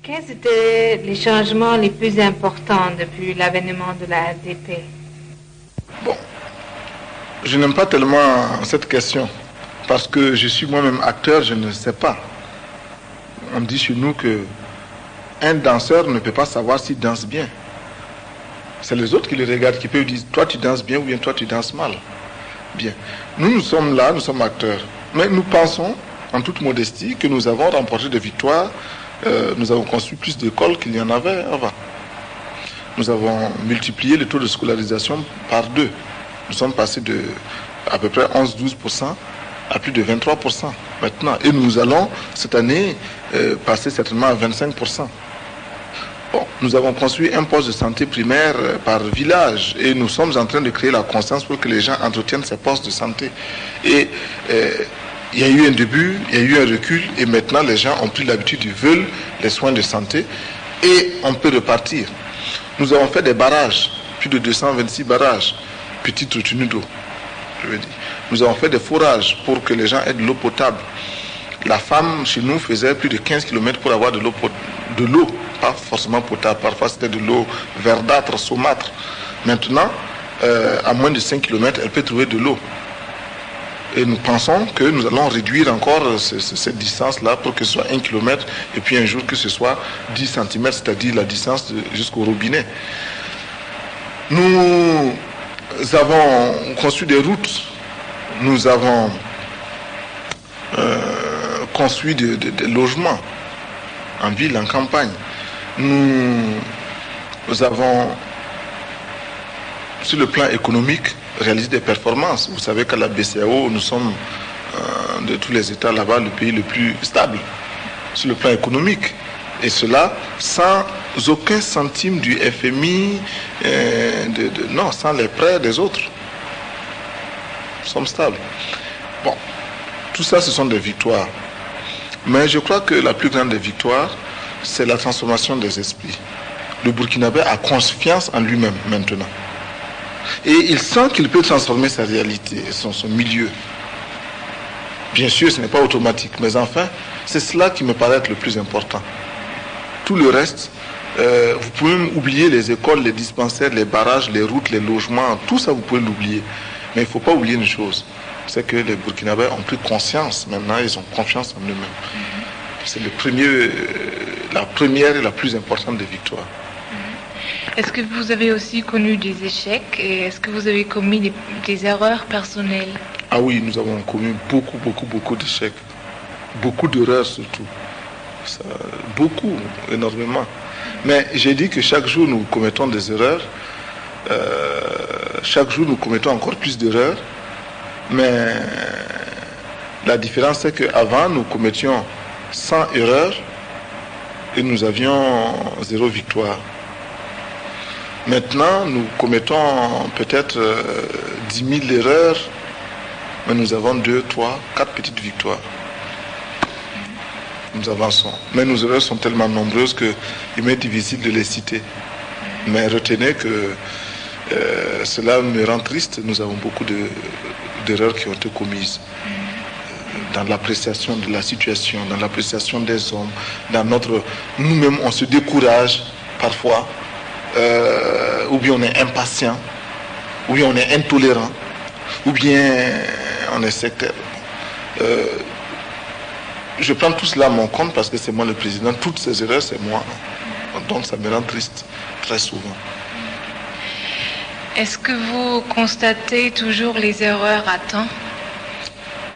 Quels étaient les changements les plus importants depuis l'avènement de la RDP? Bon, je n'aime pas tellement cette question parce que je suis moi-même acteur, je ne sais pas. On dit chez nous que un danseur ne peut pas savoir s'il danse bien. C'est les autres qui le regardent, qui peuvent dire toi tu danses bien ou bien toi tu danses mal. Bien. Nous sommes là, nous sommes acteurs. Mais nous pensons, en toute modestie, que nous avons remporté des victoires. Nous avons construit plus d'écoles qu'il y en avait avant. Nous avons multiplié le taux de scolarisation par 2. Nous sommes passés de à peu près 11-12% à plus de 23% maintenant. Et nous allons, cette année, passer certainement à 25%. Bon, nous avons construit un poste de santé primaire par village et nous sommes en train de créer la conscience pour que les gens entretiennent ces postes de santé. Et il y a eu un début, il y a eu un recul et maintenant les gens ont pris l'habitude, ils veulent les soins de santé et on peut repartir. Nous avons fait des barrages, plus de 226 barrages, petites retenues d'eau, je veux dire. Nous avons fait des forages pour que les gens aient de l'eau potable. La femme chez nous faisait plus de 15 km pour avoir de l'eau, pas forcément potable, parfois c'était de l'eau verdâtre, saumâtre. Maintenant, à moins de 5 km, elle peut trouver de l'eau. Et nous pensons que nous allons réduire encore cette distance-là pour que ce soit 1 km et puis un jour que ce soit 10 cm, c'est-à-dire la distance jusqu'au robinet. Nous avons construit des routes, nous avons construit des logements en ville, en campagne. Nous avons, sur le plan économique, réalisé des performances. Vous savez qu'à la BCEAO, nous sommes de tous les États là-bas le pays le plus stable sur le plan économique. Et cela sans aucun centime du FMI, non, sans les prêts des autres. Nous sommes stables. Bon, tout ça, ce sont des victoires. Mais je crois que la plus grande des victoires, c'est la transformation des esprits. Le Burkinabé a confiance en lui-même maintenant. Et il sent qu'il peut transformer sa réalité, son milieu. Bien sûr, ce n'est pas automatique, mais enfin, c'est cela qui me paraît être le plus important. Tout le reste, vous pouvez même oublier les écoles, les dispensaires, les barrages, les routes, les logements, tout ça vous pouvez l'oublier. Mais il ne faut pas oublier une chose, c'est que les Burkinabés ont pris conscience maintenant, ils ont confiance en eux-mêmes. C'est la première et la plus importante des victoires. Est-ce que vous avez aussi connu des échecs et est-ce que vous avez commis des erreurs personnelles? Ah oui, nous avons commis beaucoup d'échecs. Beaucoup d'erreurs surtout. Ça, beaucoup, énormément. Mais j'ai dit que chaque jour nous commettons des erreurs. Chaque jour nous commettons encore plus d'erreurs. Mais la différence c'est qu'avant nous commettions 100 erreurs et nous avions 0 victoire. Maintenant, nous commettons peut-être 10 000 erreurs, mais nous avons 2, 3, 4 petites victoires. Nous avançons. Mais nos erreurs sont tellement nombreuses qu'il m'est difficile de les citer. Mais retenez que cela me rend triste. Nous avons beaucoup d'erreurs qui ont été commises dans l'appréciation de la situation, dans l'appréciation des hommes, dans notre... Nous-mêmes, on se décourage parfois. Ou bien on est impatient, ou bien on est intolérant, ou bien on est sectaire. Je prends tout cela à mon compte parce que c'est moi le président. Toutes ces erreurs, c'est moi. Donc ça me rend triste, très souvent. Est-ce que vous constatez toujours les erreurs à temps?